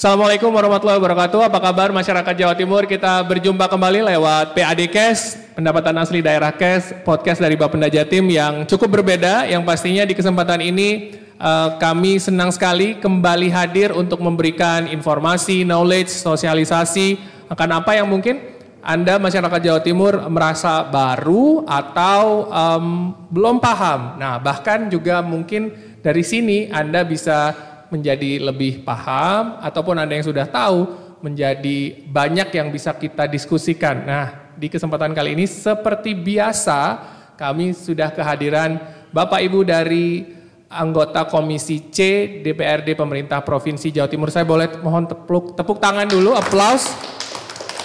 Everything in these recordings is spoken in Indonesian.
Assalamualaikum warahmatullahi wabarakatuh. Apa kabar masyarakat Jawa Timur? Kita berjumpa kembali lewat PAD Cash, Pendapatan Asli Daerah Cash, podcast dari Bapenda Jatim yang cukup berbeda. Yang pastinya di kesempatan ini kami senang sekali kembali hadir untuk memberikan informasi, knowledge, sosialisasi akan apa yang mungkin Anda masyarakat Jawa Timur merasa baru atau belum paham. Nah, bahkan juga mungkin dari sini Anda bisa menjadi lebih paham ataupun Anda yang sudah tahu menjadi banyak yang bisa kita diskusikan. Nah, di kesempatan kali ini seperti biasa kami sudah kehadiran Bapak Ibu dari anggota Komisi C DPRD Pemerintah Provinsi Jawa Timur. Saya boleh mohon tepuk tangan dulu, aplaus.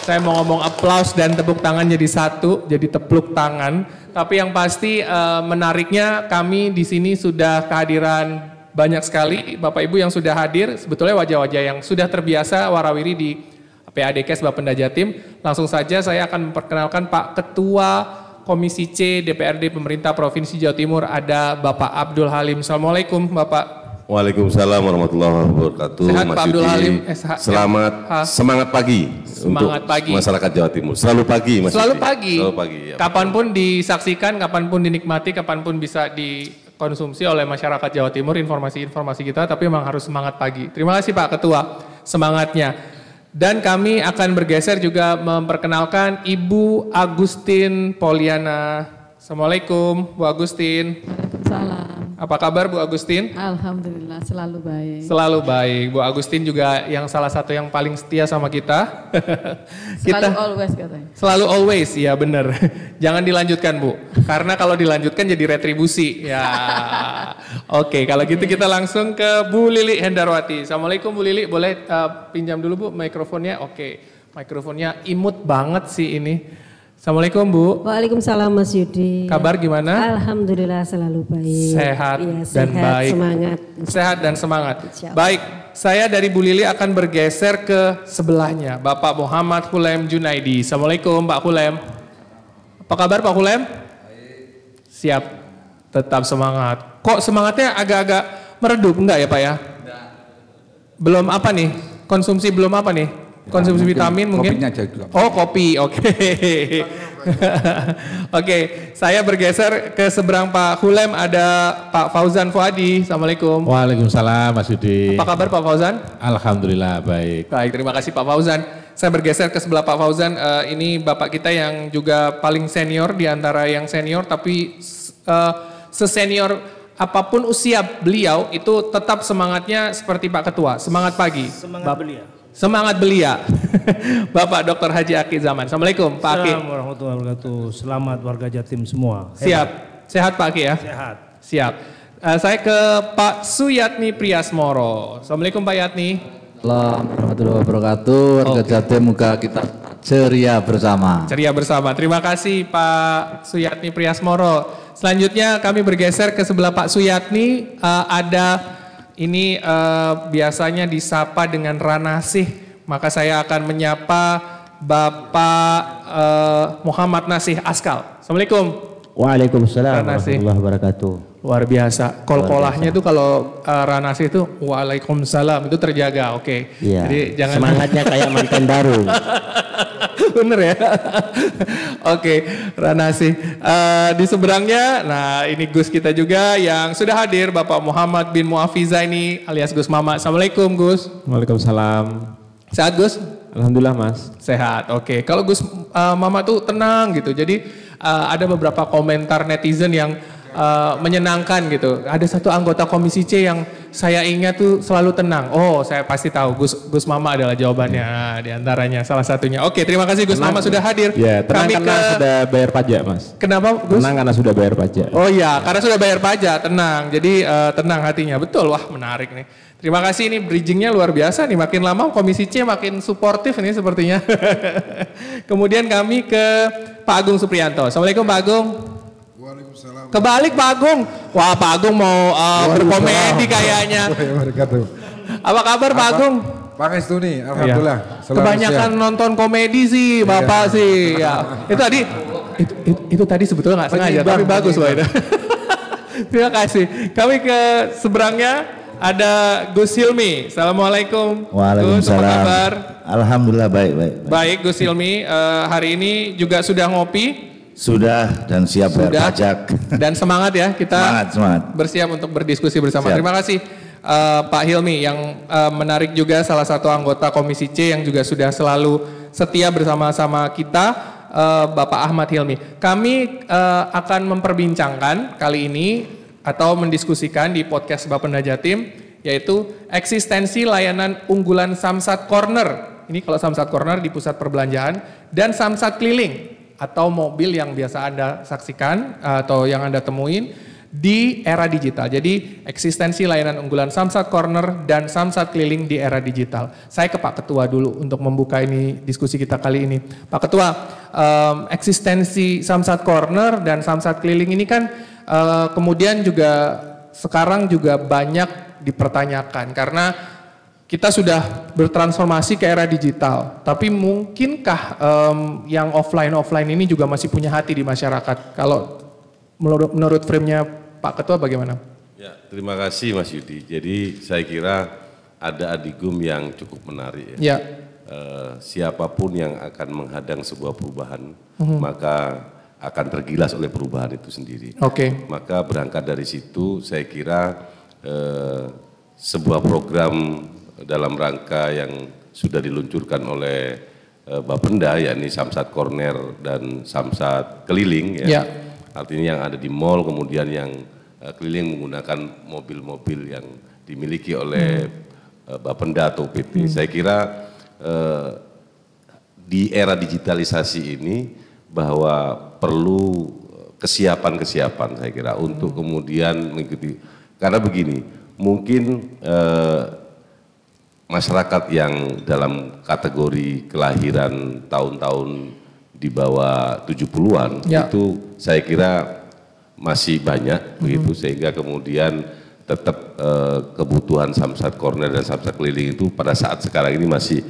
Saya mau ngomong aplaus dan tepuk tangan jadi satu, jadi tepuk tangan. Tapi yang pasti menariknya kami di sini sudah kehadiran banyak sekali Bapak Ibu yang sudah hadir, sebetulnya wajah-wajah yang sudah terbiasa warawiri di PAD Cash Bapenda Jatim. Langsung saja saya akan memperkenalkan Pak Ketua Komisi C DPRD Pemerintah Provinsi Jawa Timur, ada Bapak Abdul Halim. Assalamualaikum Bapak. Waalaikumsalam warahmatullahi wabarakatuh. Sehat Pak Abdul Halim. Selamat semangat pagi. Semangat untuk pagi. Masyarakat Jawa Timur. Selalu pagi Mas. Selalu pagi. Selalu pagi. Ya. Kapanpun disaksikan, kapanpun dinikmati, kapanpun bisa dikonsumsi oleh masyarakat Jawa Timur informasi-informasi kita, tapi memang harus semangat pagi. Terima kasih Pak Ketua semangatnya. Dan kami akan bergeser juga memperkenalkan Ibu Agustin Poliana. Assalamualaikum Bu Agustin. Waalaikumsalam. Apa kabar Bu Agustin? Alhamdulillah selalu baik. Selalu baik. Bu Agustin juga yang salah satu yang paling setia sama kita. Selalu always katanya. Selalu always, ya benar. Jangan dilanjutkan Bu, karena kalau dilanjutkan jadi retribusi. Ya, oke. Kalau gitu kita langsung ke Bu Lili Hendarwati. Assalamualaikum Bu Lili, boleh pinjam dulu Bu mikrofonnya? Oke, mikrofonnya imut banget sih ini. Assalamualaikum Bu. Waalaikumsalam Mas Yudi. Kabar gimana? Alhamdulillah selalu baik. Sehat ya, dan sehat, baik. Semangat. Sehat dan semangat. Baik, saya dari Bu Lili akan bergeser ke sebelahnya, Bapak Muhammad Hulem Junaidi. Assalamualaikum Pak Hulem. Apa kabar Pak Hulem? Siap, tetap semangat. Kok semangatnya agak-agak meredup enggak ya Pak ya? Belum apa nih? Konsumsi belum apa nih? Konsumsi vitamin mungkin? Kopinya aja juga. Oh kopi, oke. Oke, saya bergeser ke seberang Pak Hulem, ada Pak Fauzan Fuadi. Assalamualaikum. Waalaikumsalam Mas Yudi. Apa kabar Pak Fauzan? Alhamdulillah baik. Baik, terima kasih Pak Fauzan. Saya bergeser ke sebelah Pak Fauzan. Ini Bapak kita yang juga paling senior di antara yang senior, tapi sesenior apapun usia beliau itu tetap semangatnya seperti Pak Ketua, semangat pagi. Semangat belia. Semangat belia. Bapak Dr. Haji Aki Zaman. Assalamualaikum Pak Aki. Assalamualaikum warahmatullahi wabarakatuh. Selamat warga Jatim semua. Siap. Sehat Pak Aki ya? Sehat. Siap. Saya ke Pak Suyatni Priasmoro. Assalamualaikum Pak Yatni. Assalamualaikum warahmatullahi wabarakatuh. Warga Jatim, moga kita ceria bersama. Ceria bersama. Terima kasih Pak Suyatni Priasmoro. Selanjutnya kami bergeser ke sebelah Pak Suyatni. Ada ini biasanya disapa dengan Ranasih, maka saya akan menyapa Bapak Muhammad Nasih Askal. Assalamualaikum. Waalaikumsalam warahmatullahi wabarakatuh. Luar biasa. Kol-kolahnya itu kalau Ranasih itu waalaikumsalam itu terjaga, oke. Iya. Jadi jangan semangatnya kayak mantan baru. Bener ya. Oke, Ranasih. Di seberangnya, nah ini Gus kita juga yang sudah hadir, Bapak Muhammad bin Muafizaini alias Gus Mama. Assalamualaikum Gus. Waalaikumsalam. Sehat Gus? Alhamdulillah Mas. Sehat, oke. Kalau Gus Mama tuh tenang gitu. Jadi ada beberapa komentar netizen yang menyenangkan gitu. Ada satu anggota Komisi C yang saya ingat tuh selalu tenang. Oh, saya pasti tahu Gus Mama adalah jawabannya. Di antaranya salah satunya. Oke, terima kasih Gus Mama sudah hadir. Ya, tenang karena sudah bayar pajak Mas. Kenapa Gus? Tenang karena sudah bayar pajak. Oh iya, karena sudah bayar pajak, tenang. Jadi tenang hatinya. Betul, wah menarik nih. Terima kasih, ini bridgingnya luar biasa nih. Makin lama Komisi C makin suportif nih sepertinya. Kemudian kami ke Pak Agung Supriyanto. Assalamualaikum Pak Agung. Waalaikumsalam. Kebalik Pak Agung. Wah Pak Agung mau berkomedi kayaknya. Apa kabar Pak Agung? Pangestu nih, alhamdulillah. Iya. Kebanyakan nonton komedi sih Bapak sih. Ya. Itu tadi itu tadi sebetulnya nggak sengaja, tapi bagus loh itu. Terima kasih. Kami ke seberangnya Ada Gus Hilmi. Assalamualaikum. Waalaikumsalam. Gus, apa kabar? Alhamdulillah baik. Baik Gus Hilmi, hari ini juga sudah ngopi? Sudah dan siap bayar pajak. Dan semangat ya, kita semangat. bersiap untuk berdiskusi bersama. Siap. Terima kasih Pak Hilmi yang menarik juga, salah satu anggota Komisi C yang juga sudah selalu setia bersama-sama kita, Bapak Ahmad Hilmi. Kami akan memperbincangkan kali ini atau mendiskusikan di podcast Bapenda Jatim, yaitu eksistensi layanan unggulan Samsat Corner. Ini kalau Samsat Corner di pusat perbelanjaan, dan Samsat Keliling atau mobil yang biasa Anda saksikan atau yang Anda temuin di era digital. Jadi eksistensi layanan unggulan Samsat Corner dan Samsat Keliling di era digital. Saya ke Pak Ketua dulu untuk membuka ini diskusi kita kali ini. Pak Ketua, eksistensi Samsat Corner dan Samsat Keliling ini kan kemudian juga sekarang juga banyak dipertanyakan karena kita sudah bertransformasi ke era digital. Tapi mungkinkah yang offline ini juga masih punya hati di masyarakat? Kalau menurut frame-nya Pak Ketua bagaimana? Ya, terima kasih Mas Yudi. Jadi saya kira ada adigum yang cukup menarik ya. Siapapun yang akan menghadang sebuah perubahan, maka akan tergilas oleh perubahan itu sendiri. Maka berangkat dari situ saya kira sebuah program dalam rangka yang sudah diluncurkan oleh Bapenda, yakni Samsat Corner dan Samsat Keliling ya. Artinya yang ada di mall, kemudian yang keliling menggunakan mobil-mobil yang dimiliki oleh Bapenda atau PT. Saya kira di era digitalisasi ini bahwa perlu kesiapan saya kira untuk kemudian mengikuti. Karena begini, mungkin masyarakat yang dalam kategori kelahiran tahun-tahun di bawah 70-an itu saya kira masih banyak begitu, sehingga kemudian tetap kebutuhan Samsat Corner dan Samsat Keliling itu pada saat sekarang ini masih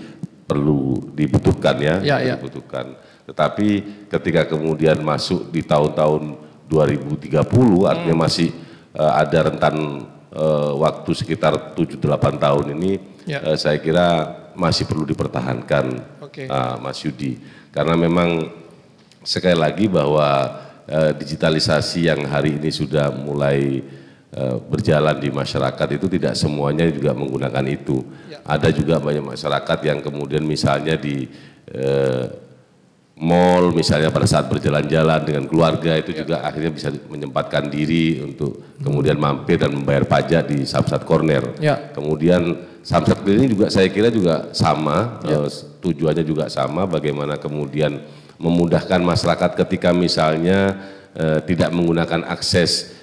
perlu dibutuhkan dibutuhkan. Tetapi ketika kemudian masuk di tahun-tahun 2030 artinya masih ada rentan waktu sekitar 7-8 tahun ini, saya kira masih perlu dipertahankan, Mas Yudi. Karena memang sekali lagi bahwa digitalisasi yang hari ini sudah mulai berjalan di masyarakat itu tidak semuanya juga menggunakan itu. Ada juga banyak masyarakat yang kemudian misalnya di mall, misalnya pada saat berjalan-jalan dengan keluarga itu juga akhirnya bisa menyempatkan diri untuk kemudian mampir dan membayar pajak di Samsat Corner. Kemudian Samsat Keliling juga saya kira juga sama, tujuannya juga sama, bagaimana kemudian memudahkan masyarakat ketika misalnya tidak menggunakan akses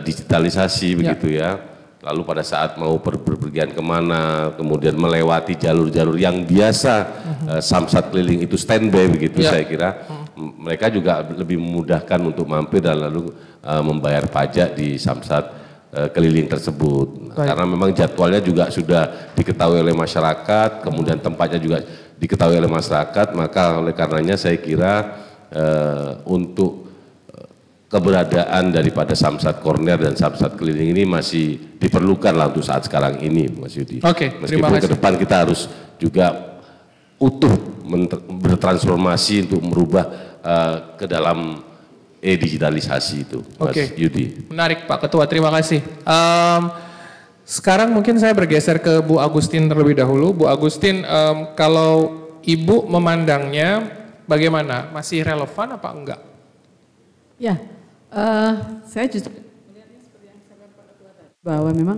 digitalisasi begitu ya. Lalu pada saat mau berpergian kemana, kemudian melewati jalur-jalur yang biasa Samsat Keliling itu standby begitu, saya kira mereka juga lebih memudahkan untuk mampir dan lalu membayar pajak di Samsat Keliling tersebut. Karena memang jadwalnya juga sudah diketahui oleh masyarakat, kemudian tempatnya juga diketahui oleh masyarakat, maka oleh karenanya saya kira untuk keberadaan daripada Samsat Corner dan Samsat Keliling ini masih diperlukan lah untuk saat sekarang ini, Mas Yudi. Meskipun ke depan kita harus juga utuh bertransformasi untuk merubah ke dalam digitalisasi itu, Mas Yudi. Menarik Pak Ketua, terima kasih. Sekarang mungkin saya bergeser ke Bu Agustin terlebih dahulu. Bu Agustin, kalau Ibu memandangnya bagaimana? Masih relevan apa enggak? Ya, saya justru melihatnya seperti yang disampaikan Pak Ketua tadi, bahwa memang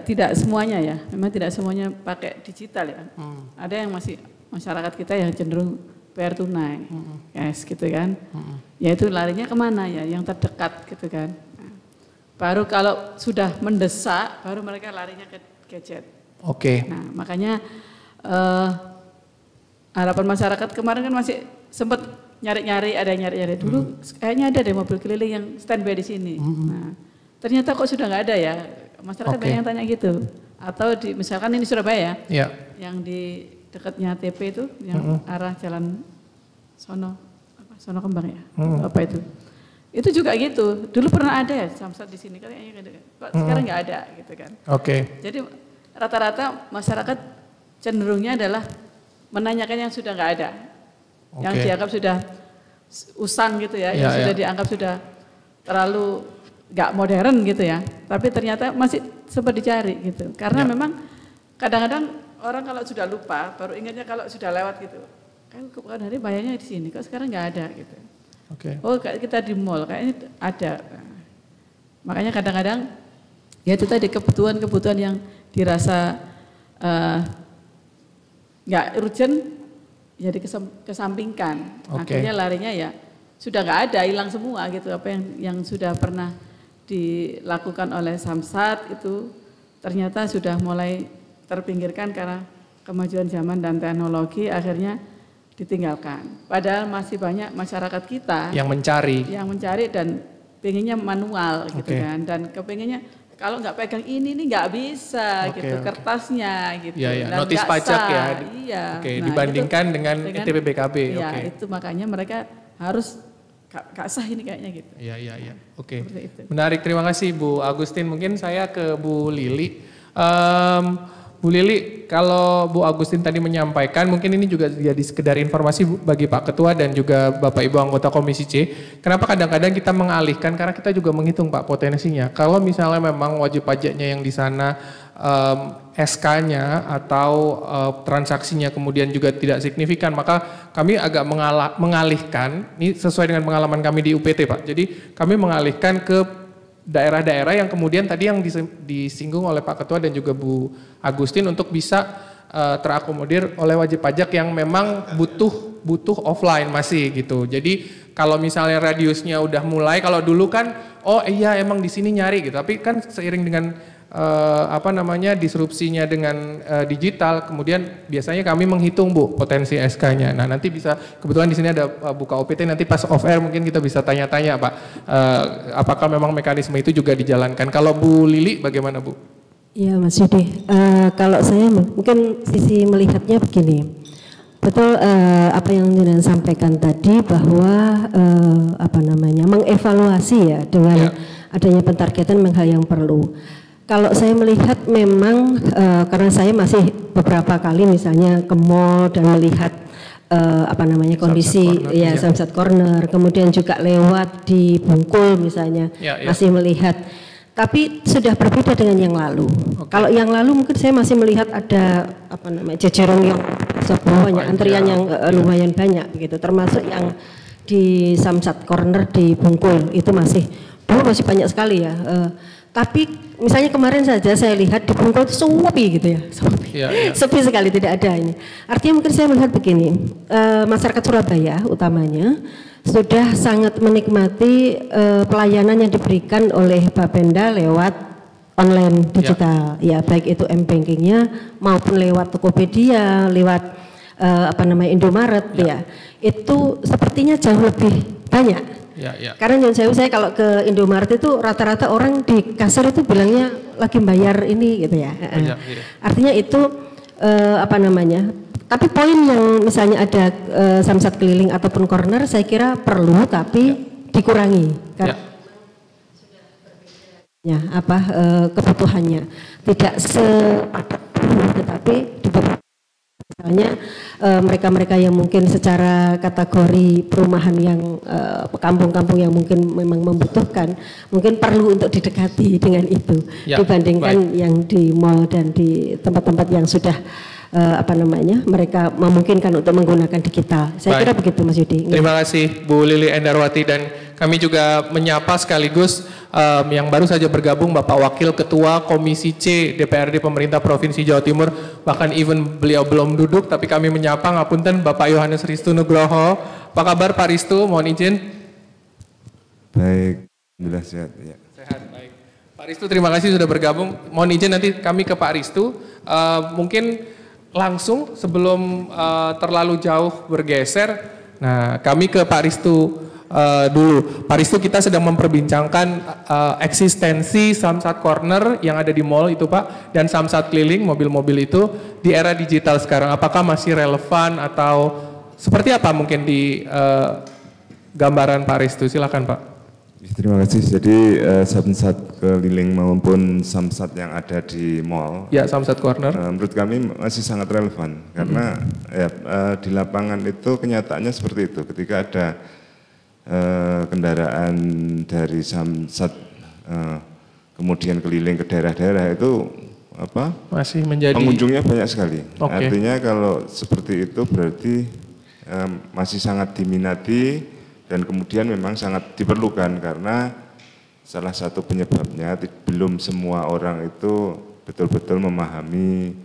tidak semuanya ya, memang tidak semuanya pakai digital ya. Ada yang masih masyarakat kita yang cenderung bayar tunai, cash gitu kan. Ya itu larinya kemana ya, yang terdekat gitu kan. Baru kalau sudah mendesak, baru mereka larinya ke gadget. Nah makanya harapan masyarakat kemarin kan masih sempat nyari-nyari, ada nyari-nyari dulu. Kayaknya ada deh mobil keliling yang standby di sini. Nah ternyata kok sudah nggak ada ya. Masyarakat banyak yang tanya gitu. Atau di, misalkan ini Surabaya, yang di dekatnya TP itu, yang arah jalan Sono Kembang ya, apa itu. Itu juga gitu. Dulu pernah ada ya samsat di sini, kayaknya kok sekarang nggak ada gitu kan. Jadi rata-rata masyarakat cenderungnya adalah menanyakan yang sudah nggak ada, yang dianggap sudah usang gitu ya, yang sudah dianggap sudah terlalu nggak modern gitu ya. Tapi ternyata masih sempat dicari gitu. Karena memang kadang-kadang orang kalau sudah lupa, baru ingatnya kalau sudah lewat gitu. Kan hari bayarnya di sini, kok sekarang nggak ada gitu. Oh kita di mall, kayaknya ada. Makanya kadang-kadang ya itu tadi kebutuhan-kebutuhan yang dirasa nggak urgent, jadi kesampingkan. Akhirnya larinya ya sudah nggak ada, hilang semua gitu. Apa yang sudah pernah dilakukan oleh Samsat itu ternyata sudah mulai terpinggirkan karena kemajuan zaman dan teknologi, akhirnya ditinggalkan. Padahal masih banyak masyarakat kita yang mencari dan pengennya manual gitu kan, dan kepengennya kalau nggak pegang ini nih nggak bisa gitu, kertasnya gitu. Notis pajak ya. Nah, dibandingkan itu, dengan TPBKB. Itu makanya mereka harus gak sah ini kayaknya gitu. Iya. Menarik, terima kasih Bu Agustin. Mungkin saya ke Bu Lili. Bu Lili, kalau Bu Agustin tadi menyampaikan, mungkin ini juga jadi sekedar informasi bagi Pak Ketua dan juga Bapak Ibu anggota Komisi C. Kenapa kadang-kadang kita mengalihkan? Karena kita juga menghitung Pak potensinya. Kalau misalnya memang wajib pajaknya yang di sana SK-nya atau transaksinya kemudian juga tidak signifikan, maka kami agak mengalihkan, ini sesuai dengan pengalaman kami di UPT Pak. Jadi kami mengalihkan ke daerah-daerah yang kemudian tadi yang disinggung oleh Pak Ketua dan juga Bu Agustin untuk bisa terakomodir oleh wajib pajak yang memang butuh offline masih gitu. Jadi kalau misalnya radiusnya udah mulai, kalau dulu kan emang di sini nyari gitu, tapi kan seiring dengan disrupsinya dengan digital, kemudian biasanya kami menghitung Bu potensi SK-nya. Nah nanti bisa, kebetulan di sini ada buka OPT, nanti pas off air mungkin kita bisa tanya-tanya Pak, apakah memang mekanisme itu juga dijalankan. Kalau Bu Lili bagaimana Bu? Iya Mas Yudi, kalau saya mungkin sisi melihatnya begini, betul apa yang Anda sampaikan tadi bahwa mengevaluasi ya dengan adanya pentargetan memang hal yang perlu. Kalau saya melihat memang karena saya masih beberapa kali misalnya ke mall dan melihat kondisi Samsat Corner, kemudian juga lewat di Bungkul misalnya masih melihat, tapi sudah berbeda dengan yang lalu. Kalau yang lalu mungkin saya masih melihat ada jajaran yang banyak, antrian yang lumayan banyak begitu, termasuk yang di Samsat Corner di Bungkul itu masih banyak sekali ya. Tapi misalnya kemarin saja saya lihat di Bungkul itu sepi gitu ya, sepi sekali, tidak ada ini. Artinya mungkin saya melihat begini, masyarakat Surabaya utamanya sudah sangat menikmati pelayanan yang diberikan oleh Bapenda lewat online digital, baik itu m-bankingnya maupun lewat Tokopedia, lewat Indomaret itu sepertinya jauh lebih banyak. Karena yang saya kalau ke Indomaret itu rata-rata orang di kasir itu bilangnya lagi bayar ini gitu ya. Artinya itu tapi poin yang misalnya ada Samsat keliling ataupun corner saya kira perlu tapi dikurangi karena kebutuhannya tidak sepadat tetapi misalnya mereka-mereka yang mungkin secara kategori perumahan yang kampung-kampung yang mungkin memang membutuhkan, mungkin perlu untuk didekati dengan itu dibandingkan yang di mall dan di tempat-tempat yang sudah mereka memungkinkan untuk menggunakan digital. Saya kira begitu Mas Yudi. Terima kasih Bu Lili Endarwati, dan kami juga menyapa sekaligus yang baru saja bergabung Bapak Wakil Ketua Komisi C DPRD Pemerintah Provinsi Jawa Timur, bahkan even beliau belum duduk tapi kami menyapa, ngapunten, Bapak Yohanes Ristu Nugroho. Apa kabar Pak Ristu? Mohon izin. Baik, alhamdulillah sehat ya. Sehat, baik. Pak Ristu terima kasih sudah bergabung. Mohon izin nanti kami ke Pak Ristu. Mungkin langsung sebelum terlalu jauh bergeser, nah kami ke Pak Ristu dulu. Pak Ristu, kita sedang memperbincangkan eksistensi Samsat Corner yang ada di mall itu Pak, dan Samsat keliling mobil-mobil itu di era digital sekarang. Apakah masih relevan atau seperti apa mungkin di gambaran Pak Ristu? Silakan Pak. Terima kasih. Jadi samsat keliling maupun samsat yang ada di mall, ya samsat corner, menurut kami masih sangat relevan karena di lapangan itu kenyataannya seperti itu. Ketika ada kendaraan dari samsat kemudian keliling ke daerah-daerah itu masih menjadi pengunjungnya banyak sekali. Okay. Artinya kalau seperti itu berarti masih sangat diminati. Dan kemudian memang sangat diperlukan karena salah satu penyebabnya belum semua orang itu betul-betul memahami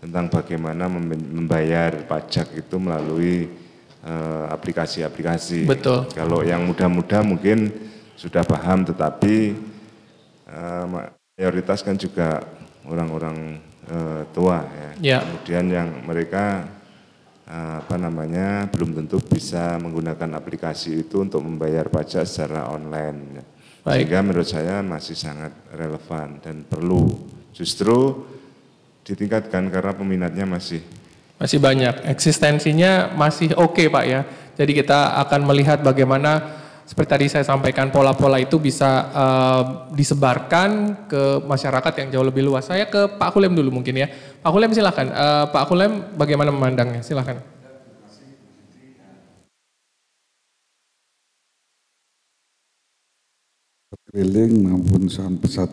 tentang bagaimana membayar pajak itu melalui aplikasi-aplikasi. Betul. Kalau yang muda-muda mungkin sudah paham, tetapi mayoritas kan juga orang-orang tua ya. Ya. Kemudian yang mereka belum tentu bisa menggunakan aplikasi itu untuk membayar pajak secara online. Baik. Sehingga menurut saya masih sangat relevan dan perlu justru ditingkatkan karena peminatnya masih banyak, eksistensinya masih oke Pak ya. Jadi kita akan melihat bagaimana seperti tadi saya sampaikan pola-pola itu bisa disebarkan ke masyarakat yang jauh lebih luas. Saya ke Pak Hulem dulu mungkin ya. Pak Hulem silakan. Pak Hulem bagaimana memandangnya? Silakan. Keliling maupun samsat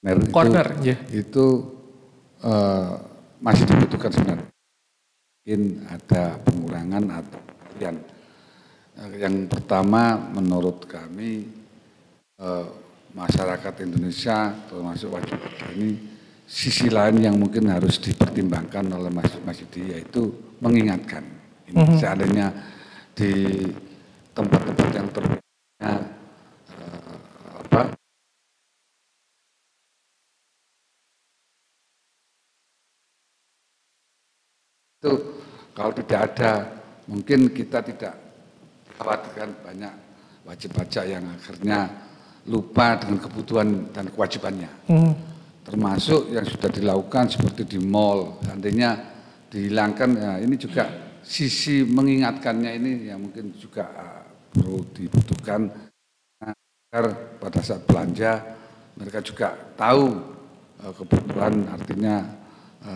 corner itu masih dibutuhkan sebenarnya. Mungkin ada pengurangan atau yang pertama menurut kami masyarakat Indonesia termasuk wajib ini sisi lain yang mungkin harus dipertimbangkan oleh masjid yaitu mengingatkan ini seandainya di tempat-tempat yang terbuka itu kalau tidak ada mungkin kita tidak khawatirkan banyak wajib pajak yang akhirnya lupa dengan kebutuhan dan kewajibannya. Termasuk yang sudah dilakukan seperti di mall, seandainya dihilangkan, ya ini juga sisi mengingatkannya ini yang mungkin juga perlu dibutuhkan agar pada saat belanja mereka juga tahu kebutuhan, artinya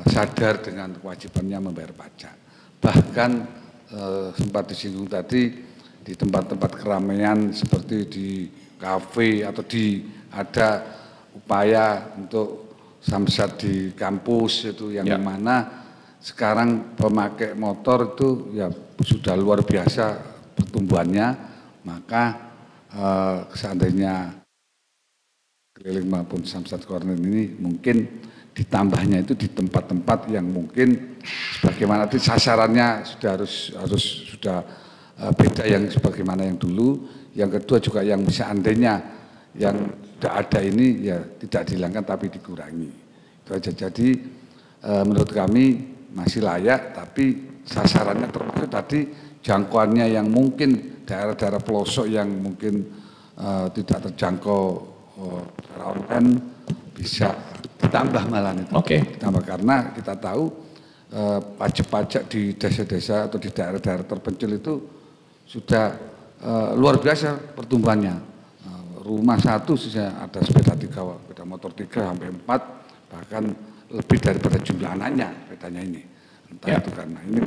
sadar dengan kewajibannya membayar pajak. Bahkan sempat disinggung tadi di tempat-tempat keramaian seperti di kafe atau ada upaya untuk samsat di kampus itu yang mana sekarang pemakai motor itu ya sudah luar biasa pertumbuhannya, maka seandainya keliling maupun samsat corner ini mungkin ditambahnya itu di tempat-tempat yang mungkin sebagaimana itu sasarannya harus sudah beda yang sebagaimana yang dulu. Yang kedua juga yang seandainya yang sudah ada ini ya tidak dihilangkan tapi dikurangi. Itu aja. Jadi menurut kami masih layak, tapi sasarannya termasuk tadi jangkauannya yang mungkin daerah-daerah pelosok yang mungkin tidak terjangkau secara online bisa ditambah malah itu. Ditambah karena kita tahu pajak-pajak di desa-desa atau di daerah-daerah terpencil itu sudah luar biasa pertumbuhannya. Rumah satu saja ada sepeda motor 3 sampai 4, bahkan lebih daripada jumlah anaknya sepedanya ini. Entah itu karena ini.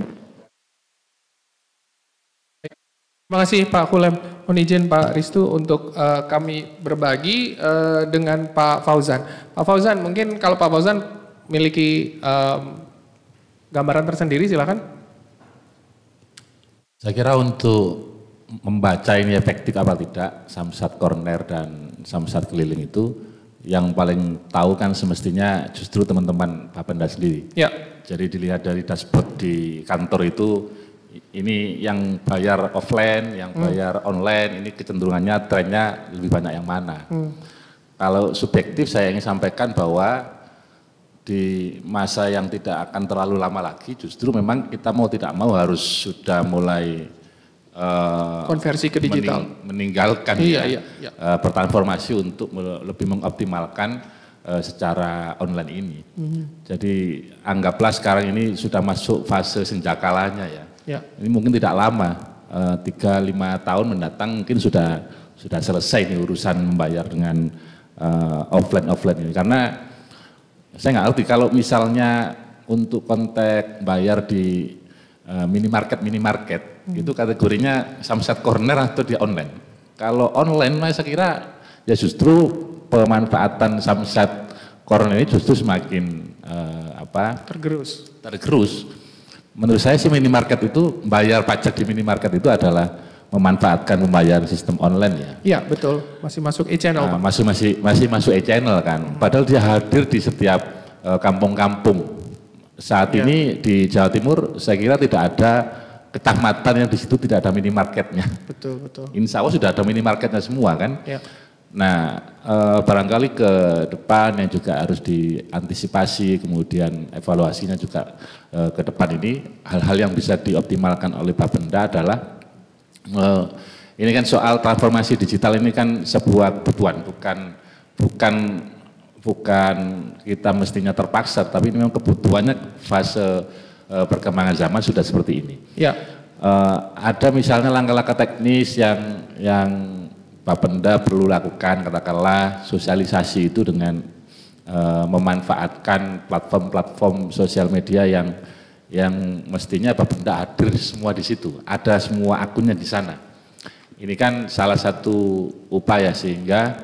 Terima kasih Pak Hulem. Mohon izin Pak Ristu untuk kami berbagi dengan Pak Fauzan. Pak Fauzan, mungkin kalau Pak Fauzan memiliki gambaran tersendiri, silakan. Saya kira untuk membaca ini efektif apa tidak, samsat corner dan samsat keliling itu yang paling tahu kan semestinya justru teman-teman Bapenda sendiri. Ya. Jadi dilihat dari dashboard di kantor itu, ini yang bayar offline, yang bayar online, ini kecenderungannya trennya lebih banyak yang mana. Kalau subjektif saya ingin sampaikan bahwa di masa yang tidak akan terlalu lama lagi justru memang kita mau tidak mau harus sudah mulai konversi ke digital, meninggalkan bertransformasi untuk lebih mengoptimalkan secara online ini. Jadi anggaplah sekarang ini sudah masuk fase senjakalanya ya. Ini mungkin tidak lama 3-5 tahun mendatang mungkin sudah selesai nih urusan membayar dengan offline ini. Karena saya nggak ngerti kalau misalnya untuk konteks bayar di minimarket itu kategorinya Samsat Corner atau di online. Kalau online saya kira ya justru pemanfaatan Samsat Corner ini justru semakin tergerus. Menurut saya sih minimarket itu bayar pajak di minimarket itu adalah memanfaatkan pembayaran sistem online ya. Iya betul, masih masuk e-channel Pak. Masih masuk e-channel kan. Padahal dia hadir di setiap kampung-kampung. Saat ini di Jawa Timur saya kira tidak ada kecamatan yang di situ tidak ada minimarketnya. Betul. Insya Allah sudah ada minimarketnya semua kan. Ya. Nah, barangkali ke depan yang juga harus diantisipasi, kemudian evaluasinya juga ke depan ini hal-hal yang bisa dioptimalkan oleh Bapenda adalah ini kan soal transformasi digital ini kan sebuah kebutuhan, bukan kita mestinya terpaksa, tapi ini memang kebutuhannya fase perkembangan zaman sudah seperti ini. Ya. Ada misalnya langkah-langkah teknis yang Bapenda perlu lakukan, katakanlah sosialisasi itu dengan memanfaatkan platform sosial media yang mestinya Bapenda hadir semua di situ, ada semua akunnya di sana. Ini kan salah satu upaya sehingga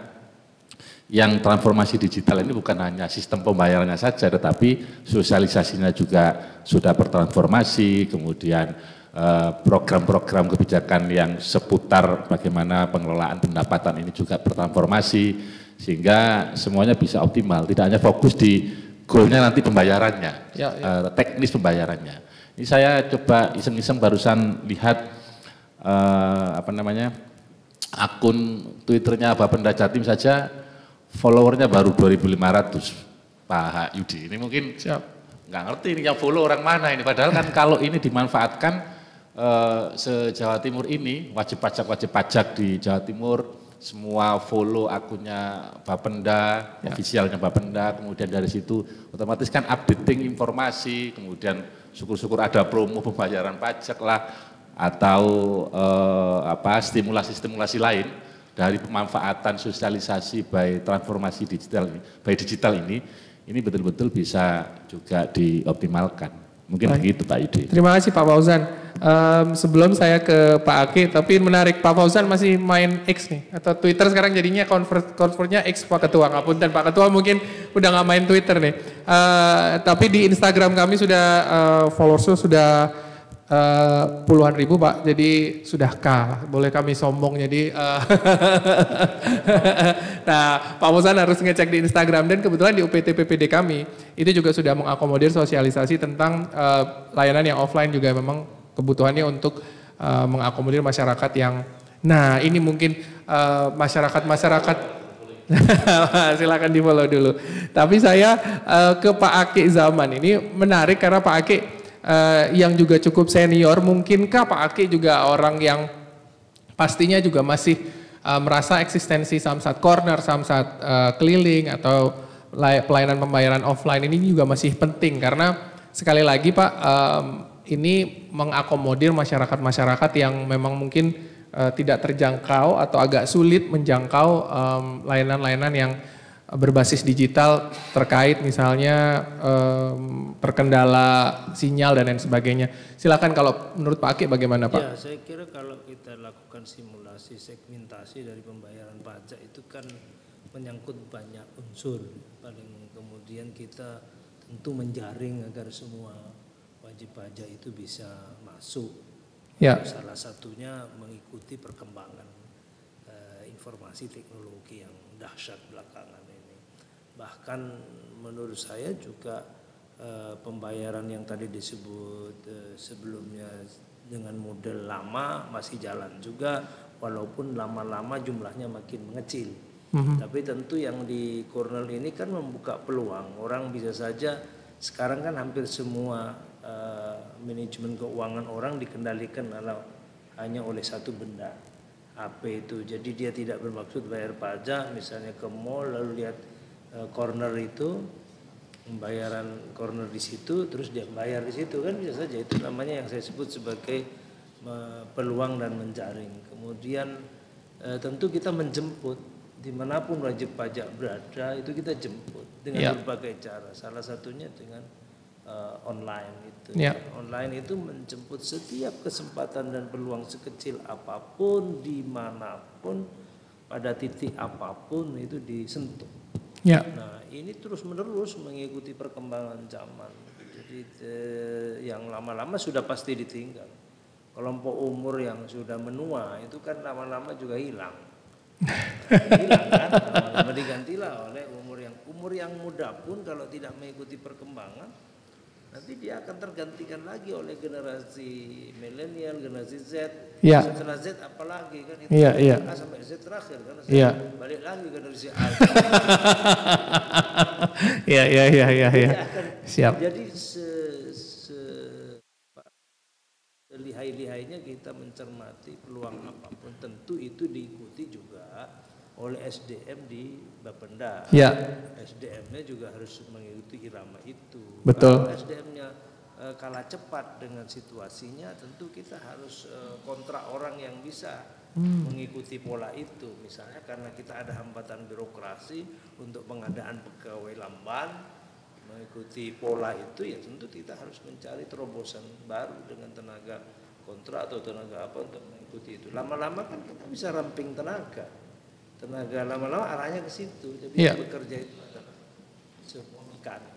yang transformasi digital ini bukan hanya sistem pembayarannya saja, tetapi sosialisasinya juga sudah bertransformasi, kemudian program-program kebijakan yang seputar bagaimana pengelolaan pendapatan ini juga bertransformasi sehingga semuanya bisa optimal, tidak hanya fokus di goalnya nanti pembayarannya, teknis pembayarannya. Ini saya coba iseng-iseng barusan lihat akun Twitternya Bapenda Jatim saja followernya baru 2.500 Pak Yudi. Ini mungkin nggak ngerti ini yang follow orang mana ini, padahal kan kalau ini dimanfaatkan se-Jawa Timur ini, wajib pajak di Jawa Timur, semua follow akunnya Bapenda, ofisialnya Bapenda, kemudian dari situ otomatis kan updating informasi, kemudian syukur-syukur ada promo pembayaran pajak lah, atau stimulasi-stimulasi lain dari pemanfaatan sosialisasi by transformasi digital ini betul-betul bisa juga dioptimalkan. Mungkin begitu Pak Yudi. Terima kasih Pak Fauzan. Sebelum saya ke Pak Aki, tapi menarik Pak Fauzan masih main X nih atau Twitter sekarang jadinya convertnya X Pak Ketua. Ngapunten Pak Ketua mungkin udah nggak main Twitter nih. Tapi di Instagram kami sudah followersnya sudah puluhan ribu Pak, jadi sudah K, boleh kami sombong jadi nah Pak Fauzan harus ngecek di Instagram, dan kebetulan di UPT PPD kami itu juga sudah mengakomodir sosialisasi tentang layanan yang offline juga memang kebutuhannya untuk mengakomodir masyarakat yang, nah ini mungkin masyarakat silakan di follow dulu. Tapi saya ke Pak Aki Zaman ini menarik karena Pak Aki yang juga cukup senior, mungkinkah Pak Aki juga orang yang pastinya juga masih merasa eksistensi Samsat Corner, Samsat keliling atau pelayanan pembayaran offline ini juga masih penting, karena sekali lagi Pak ini mengakomodir masyarakat-masyarakat yang memang mungkin tidak terjangkau atau agak sulit menjangkau layanan-layanan yang berbasis digital terkait misalnya terkendala sinyal dan lain sebagainya. Silakan kalau menurut Pak Aki bagaimana Pak? Ya, saya kira kalau kita lakukan simulasi segmentasi dari pembayaran pajak itu kan menyangkut banyak unsur. Paling kemudian kita tentu menjaring agar semua wajib pajak itu bisa masuk. Ya. Salah satunya mengikuti perkembangan informasi teknologi yang dahsyat belakangan ini. Bahkan menurut saya juga pembayaran yang tadi disebut sebelumnya dengan model lama masih jalan juga, walaupun lama-lama jumlahnya makin mengecil. Tapi tentu yang di corner ini kan membuka peluang, orang bisa saja sekarang kan hampir semua manajemen keuangan orang dikendalikan hanya oleh satu benda, HP itu. Jadi dia tidak bermaksud bayar pajak, misalnya ke mall lalu lihat corner itu, pembayaran corner di situ, terus dia bayar di situ kan bisa saja. Itu namanya yang saya sebut sebagai peluang dan menjaring. Kemudian tentu kita menjemput dimanapun wajib pajak berada, itu kita jemput dengan berbagai cara. Salah satunya dengan online itu. Online itu menjemput setiap kesempatan dan peluang sekecil apapun, dimanapun, pada titik apapun itu disentuh. Nah, ini terus menerus mengikuti perkembangan zaman. Jadi yang lama-lama sudah pasti ditinggal. Kelompok umur yang sudah menua itu kan lama-lama juga hilang. Hilang kan, lama-lama digantilah oleh umur yang muda pun kalau tidak mengikuti perkembangan, nanti dia akan tergantikan lagi oleh generasi milenial, generasi Z. Setelah Z apalagi kan itu A sampai Z terakhir kan, balik lagi generasi A. Siap. Jadi lihai-lihainya kita mencermati peluang apapun, tentu itu diikuti juga oleh SDM di Bapenda. SDM-nya juga harus mengikuti irama itu. Betul. Kalau SDM-nya kalah cepat dengan situasinya, tentu kita harus kontrak orang yang bisa mengikuti pola itu. Misalnya karena kita ada hambatan birokrasi untuk pengadaan pegawai lamban, mengikuti pola itu ya tentu kita harus mencari terobosan baru dengan tenaga kontrak atau tenaga apa untuk mengikuti itu. Lama-lama kan kita bisa ramping tenaga lama-lama arahnya ke situ. Jadi bekerja itu adalah semua mekanik.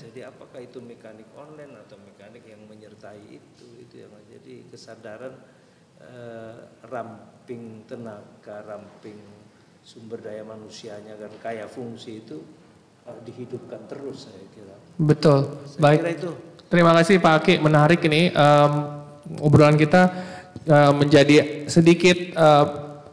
Jadi apakah itu mekanik online atau mekanik yang menyertai itu yang jadi kesadaran ramping tenaga, ramping sumber daya manusianya kan kaya fungsi itu dihidupkan terus, saya kira. Betul. Baik. Kira itu. Terima kasih Pak Aki, menarik ini obrolan kita menjadi sedikit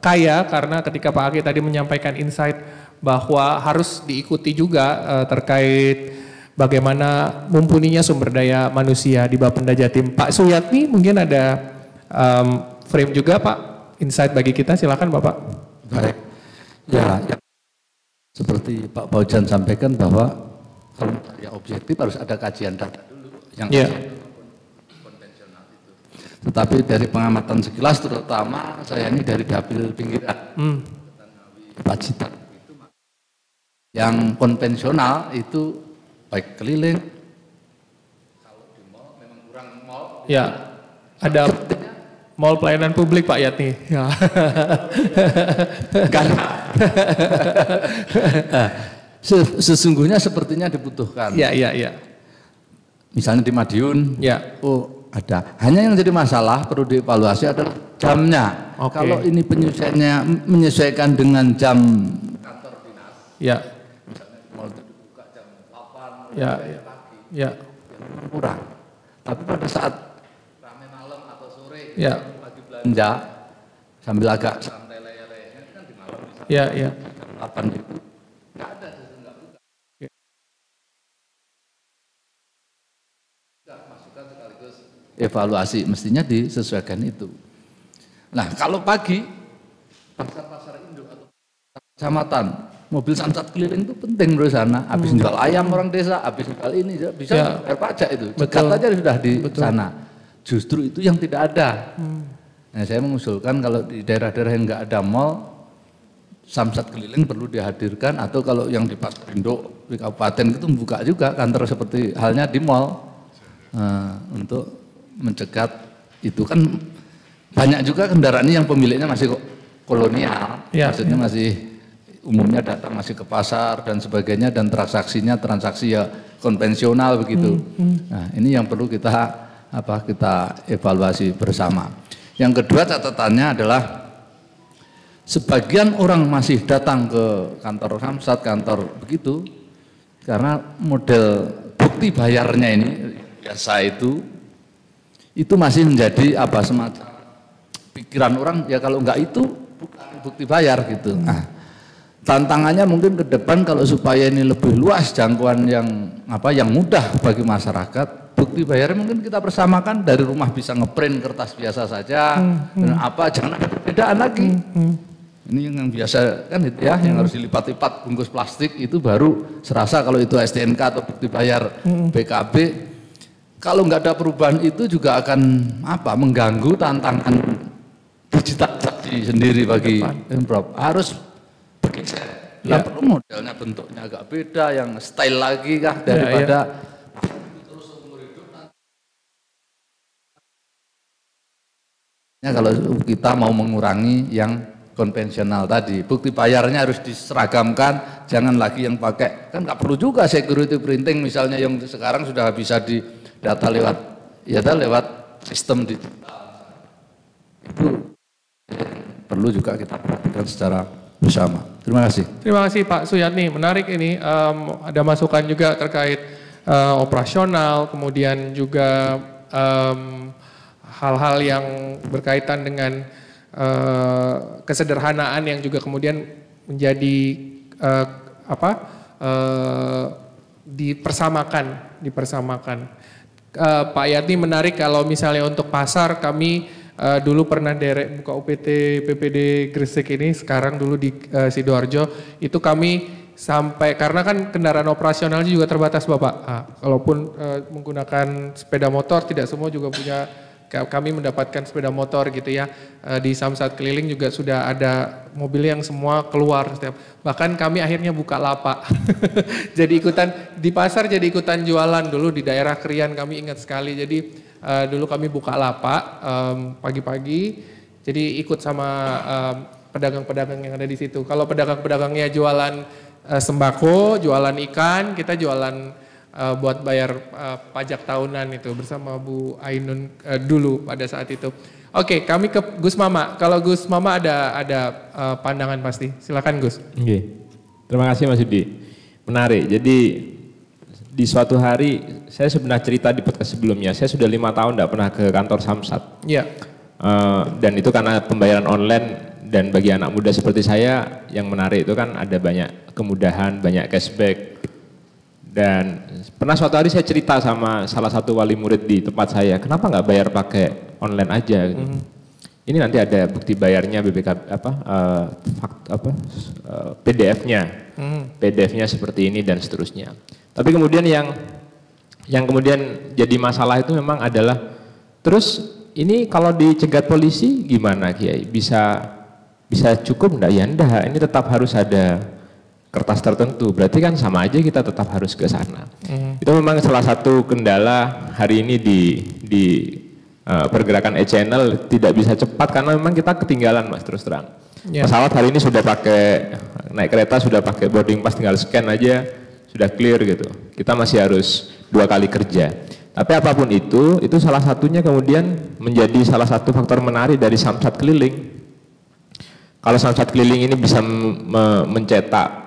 kaya karena ketika Pak Aki tadi menyampaikan insight bahwa harus diikuti juga terkait bagaimana mumpuninya sumber daya manusia di Bapenda Jatim. Pak Suyatmi mungkin ada frame juga Pak, insight bagi kita, silakan Bapak. Baik. Ya. Seperti Pak Paujan sampaikan bahwa kalau yang objektif harus ada kajian data dulu yang konvensional itu. Tetapi dari pengamatan sekilas terutama saya ini dari dapil pinggiran, Pacitan itu yang konvensional itu baik keliling, kalau di mall memang kurang mall. Ada mall pelayanan publik Pak Yatni. Sesungguhnya sepertinya dibutuhkan. Misalnya di Madiun, ada. Hanya yang jadi masalah perlu dievaluasi adalah jamnya. Kalau ini penyesuaiannya menyesuaikan dengan jam kantor dinas. Misalnya mau dibuka jam 8 pagi. Kurang. Tapi pada saat ramai malam atau sore, pagi belanja sambil agak santai leye-leye kan di malam misalnya. Jam 8 itu nggak ada nggak buka. Masukan sekaligus evaluasi mestinya disesuaikan itu. Nah kalau pagi pasar induk atau kecamatan mobil samsat keliling itu penting menurut sana. Habis jual ayam orang desa, habis jual ini bisa bayar pajak itu. Cekat aja sudah di sana. Justru itu yang tidak ada. Nah, saya mengusulkan kalau di daerah-daerah yang nggak ada mall, samsat keliling perlu dihadirkan, atau kalau yang di pasar induk di kabupaten itu membuka juga kantor seperti halnya di mall untuk mencegat itu. Kan banyak juga kendaraan yang pemiliknya masih kolonial, maksudnya masih umumnya datang masih ke pasar dan sebagainya, dan transaksinya transaksi ya konvensional begitu. Nah ini yang perlu kita evaluasi bersama. Yang kedua catatannya adalah sebagian orang masih datang ke kantor samsat, kantor begitu, karena model bukti bayarnya ini biasa itu masih menjadi semacam pikiran orang, ya kalau enggak itu bukan bukti bayar gitu. Nah, tantangannya mungkin ke depan kalau supaya ini lebih luas jangkauan yang mudah bagi masyarakat, bukti bayarnya mungkin kita bersamakan dari rumah bisa ngeprint kertas biasa saja, dan jangan ada perbedaan lagi. Ini yang biasa kan itu ya, yang harus dilipat-lipat bungkus plastik itu baru serasa kalau itu STNK atau bukti bayar BKB. kalau nggak ada perubahan itu juga akan mengganggu tantangan digitalisasi sendiri bagi Pemprov. Harus bergeser. Nah, perlu modelnya bentuknya agak beda, yang style lagi kah daripada terus umur hidup kalau kita mau mengurangi yang konvensional tadi, bukti bayarnya harus diseragamkan, jangan lagi yang pakai, kan nggak perlu juga security printing misalnya yang sekarang sudah bisa di data lewat sistem digital. Itu perlu juga kita perhatikan secara bersama. Terima kasih. Terima kasih Pak Suyatni, menarik ini. Ada masukan juga terkait operasional, kemudian juga hal-hal yang berkaitan dengan kesederhanaan yang juga kemudian menjadi dipersamakan. Pak Yatni menarik kalau misalnya untuk pasar, kami dulu pernah derek buka UPT PPD Gresik ini, sekarang dulu di Sidoarjo, itu kami sampai, karena kan kendaraan operasionalnya juga terbatas Bapak. Kalaupun menggunakan sepeda motor, tidak semua juga punya. Kami mendapatkan sepeda motor gitu ya, di Samsat Keliling juga sudah ada mobil yang semua keluar setiap, bahkan kami akhirnya buka lapak. Jadi ikutan di pasar, jadi ikutan jualan dulu di daerah Krian, kami ingat sekali. Jadi dulu kami buka lapak pagi-pagi, jadi ikut sama pedagang-pedagang yang ada di situ. Kalau pedagang-pedagangnya jualan sembako, jualan ikan, kita jualan buat bayar pajak tahunan itu bersama Bu Ainun dulu pada saat itu. Oke, kami ke Gus Mama. Kalau Gus Mama ada pandangan pasti. Silakan Gus. Oke. Terima kasih Mas Yudi. Menarik. Jadi di suatu hari saya sebenarnya cerita di podcast sebelumnya. Saya sudah 5 tahun tidak pernah ke kantor Samsat. Iya. Dan itu karena pembayaran online, dan bagi anak muda seperti saya yang menarik itu kan ada banyak kemudahan, banyak cashback. Dan pernah suatu hari saya cerita sama salah satu wali murid di tempat saya, kenapa nggak bayar pakai online aja? Ini nanti ada bukti bayarnya, PDF-nya, PDF-nya seperti ini dan seterusnya. Tapi kemudian yang kemudian jadi masalah itu memang adalah, terus ini kalau dicegat polisi gimana Kiai? Bisa cukup enggak? Ya enggak, ini tetap harus ada kertas tertentu, berarti kan sama aja kita tetap harus ke sana. Itu memang salah satu kendala hari ini di pergerakan e-channel, tidak bisa cepat karena memang kita ketinggalan Mas, terus terang. Pesawat hari ini sudah pakai, naik kereta sudah pakai boarding pass, tinggal scan aja sudah clear gitu. Kita masih harus 2 kali kerja. Tapi apapun itu salah satunya kemudian menjadi salah satu faktor menarik dari Samsat Keliling. Kalau Samsat Keliling ini bisa mencetak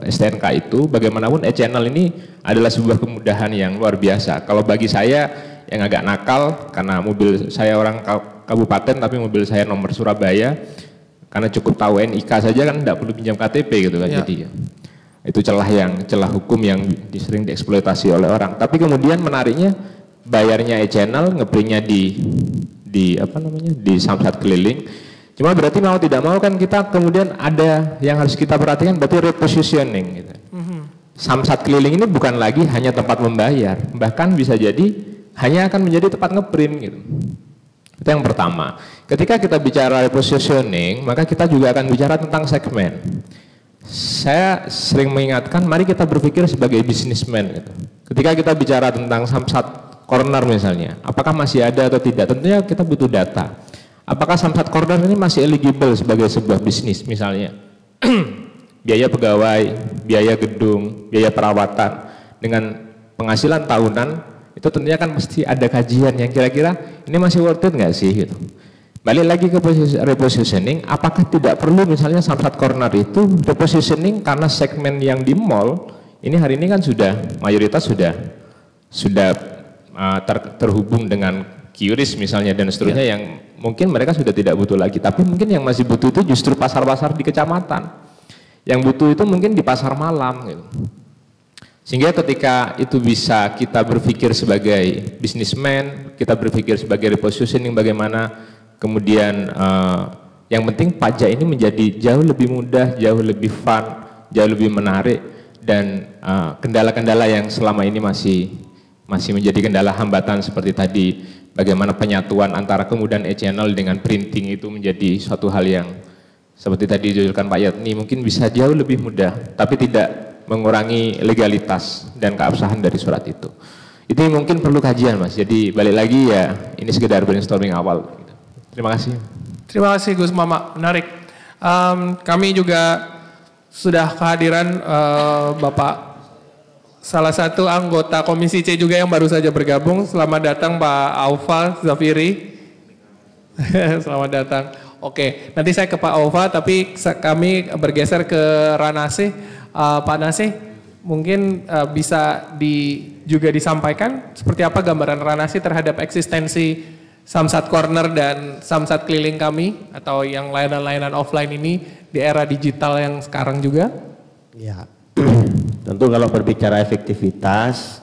STNK itu, bagaimanapun e-channel ini adalah sebuah kemudahan yang luar biasa. Kalau bagi saya yang agak nakal, karena mobil saya orang kabupaten tapi mobil saya nomor Surabaya, karena cukup tahu NIK saja kan tidak perlu pinjam KTP gitu kan. Jadi itu celah hukum yang sering dieksploitasi oleh orang. Tapi kemudian menariknya, bayarnya e-channel, ngeprintnya di Samsat Keliling. Cuma berarti mau tidak mau kan kita kemudian ada yang harus kita perhatikan, berarti repositioning gitu. Samsat Keliling ini bukan lagi hanya tempat membayar, bahkan bisa jadi hanya akan menjadi tempat ngeprint gitu. Itu yang pertama. Ketika kita bicara repositioning, maka kita juga akan bicara tentang segmen. Saya sering mengingatkan, mari kita berpikir sebagai bisnismen gitu. Ketika kita bicara tentang Samsat Corner misalnya, apakah masih ada atau tidak? Tentunya kita butuh data. Apakah Samsat Corner ini masih eligible sebagai sebuah bisnis misalnya? Biaya pegawai, biaya gedung, biaya perawatan dengan penghasilan tahunan, itu tentunya kan mesti ada kajian yang kira-kira ini masih worth it nggak sih gitu. Balik lagi ke repositioning, apakah tidak perlu misalnya Samsat Corner itu repositioning karena segmen yang di mall ini hari ini kan sudah mayoritas sudah terhubung dengan QRIS misalnya dan seterusnya, yang mungkin mereka sudah tidak butuh lagi, tapi mungkin yang masih butuh itu justru pasar-pasar di kecamatan, yang butuh itu mungkin di pasar malam gitu. Sehingga ketika itu bisa kita berpikir sebagai bisnismen, kita berpikir sebagai repositioning, bagaimana kemudian yang penting pajak ini menjadi jauh lebih mudah, jauh lebih fun, jauh lebih menarik, dan kendala-kendala yang selama ini masih menjadi kendala hambatan seperti tadi, bagaimana penyatuan antara kemudahan e-channel dengan printing itu menjadi suatu hal yang seperti tadi dijudulkan Pak Yatni mungkin bisa jauh lebih mudah, tapi tidak mengurangi legalitas dan keabsahan dari surat itu. Itu mungkin perlu kajian Mas, jadi balik lagi ya ini sekedar brainstorming awal. Terima kasih. Terima kasih Gus Mama, menarik. Kami juga sudah kehadiran Bapak salah satu anggota Komisi C juga yang baru saja bergabung. Selamat datang Pak Aufa Zafiri. Selamat datang. Oke, nanti saya ke Pak Aufa, tapi kami bergeser ke Ranasih. Pak Nasih, mungkin bisa juga disampaikan seperti apa gambaran Ranasih terhadap eksistensi Samsat Corner dan Samsat Keliling kami atau yang layanan-layanan offline ini di era digital yang sekarang juga? Ya, tentu kalau berbicara efektivitas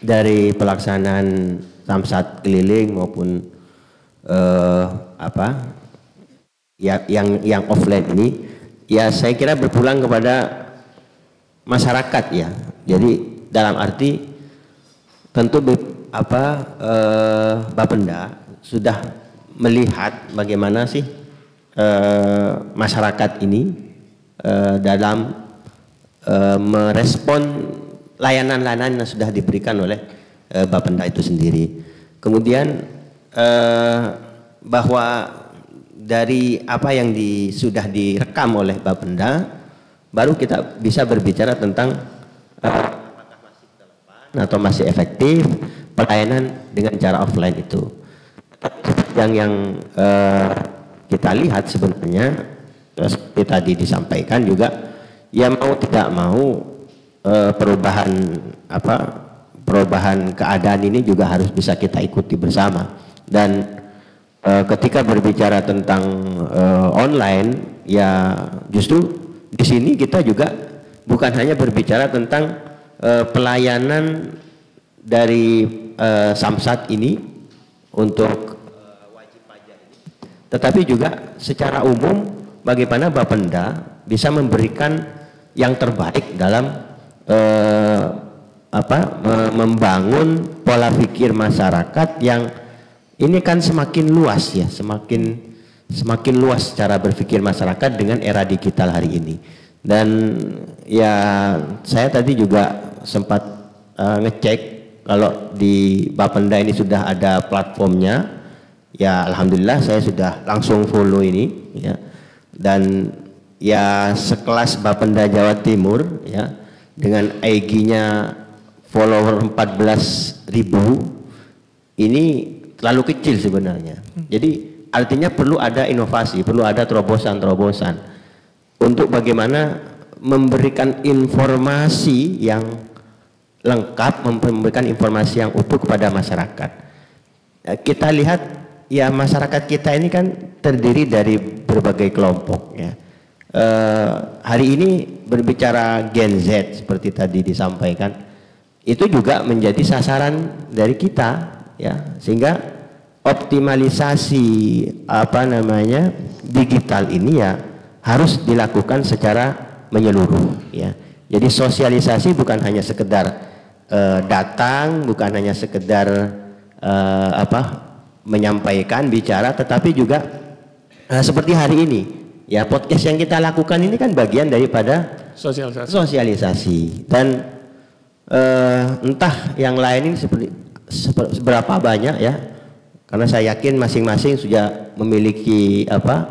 dari pelaksanaan Samsat Keliling maupun yang offline ini, ya saya kira berpulang kepada masyarakat ya. Jadi dalam arti tentu Bapenda sudah melihat bagaimana sih masyarakat ini dalam merespon layanan-layanan yang sudah diberikan oleh Bapenda itu sendiri. Kemudian bahwa dari apa yang sudah direkam oleh Bapenda, baru kita bisa berbicara tentang apakah masih relevan atau masih efektif pelayanan dengan cara offline itu. Yang kita lihat sebenarnya seperti tadi disampaikan juga, ya mau tidak mau perubahan keadaan ini juga harus bisa kita ikuti bersama. Dan ketika berbicara tentang online, ya justru di sini kita juga bukan hanya berbicara tentang pelayanan dari Samsat ini untuk wajib pajak ini, tetapi juga secara umum bagaimana Bapenda bisa memberikan yang terbaik dalam membangun pola pikir masyarakat yang ini kan semakin luas ya, semakin luas cara berpikir masyarakat dengan era digital hari ini. Dan ya saya tadi juga sempat ngecek kalau di Bapenda ini sudah ada platformnya, ya alhamdulillah saya sudah langsung follow ini ya. Dan ya sekelas Bapenda Jawa Timur ya dengan IG-nya follower 14.000 ini terlalu kecil sebenarnya. Jadi artinya perlu ada inovasi, perlu ada terobosan-terobosan untuk bagaimana memberikan informasi yang lengkap, memberikan informasi yang utuh kepada masyarakat. Kita lihat ya masyarakat kita ini kan terdiri dari berbagai kelompok ya. Hari ini berbicara Gen Z seperti tadi disampaikan, itu juga menjadi sasaran dari kita ya, sehingga optimalisasi digital ini ya harus dilakukan secara menyeluruh ya. Jadi sosialisasi bukan hanya sekedar datang, bukan hanya sekedar menyampaikan bicara, tetapi juga seperti hari ini ya, podcast yang kita lakukan ini kan bagian daripada sosialisasi. Dan entah yang lain ini seberapa banyak ya, karena saya yakin masing-masing sudah memiliki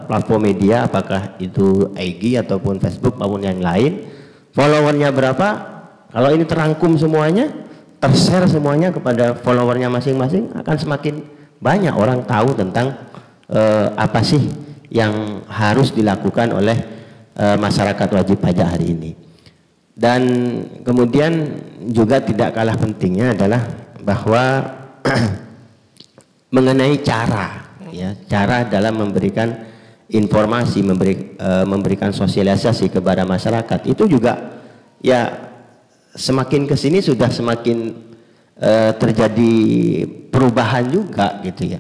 platform media, apakah itu IG ataupun Facebook maupun yang lain. Followernya berapa? Kalau ini terangkum semuanya, tershare semuanya kepada followernya masing-masing, akan semakin banyak orang tahu tentang apa sih yang harus dilakukan oleh masyarakat wajib pajak hari ini. Dan kemudian juga tidak kalah pentingnya adalah bahwa mengenai cara ya, cara dalam memberikan informasi, memberikan sosialisasi kepada masyarakat itu juga ya semakin kesini sudah semakin terjadi perubahan juga gitu ya.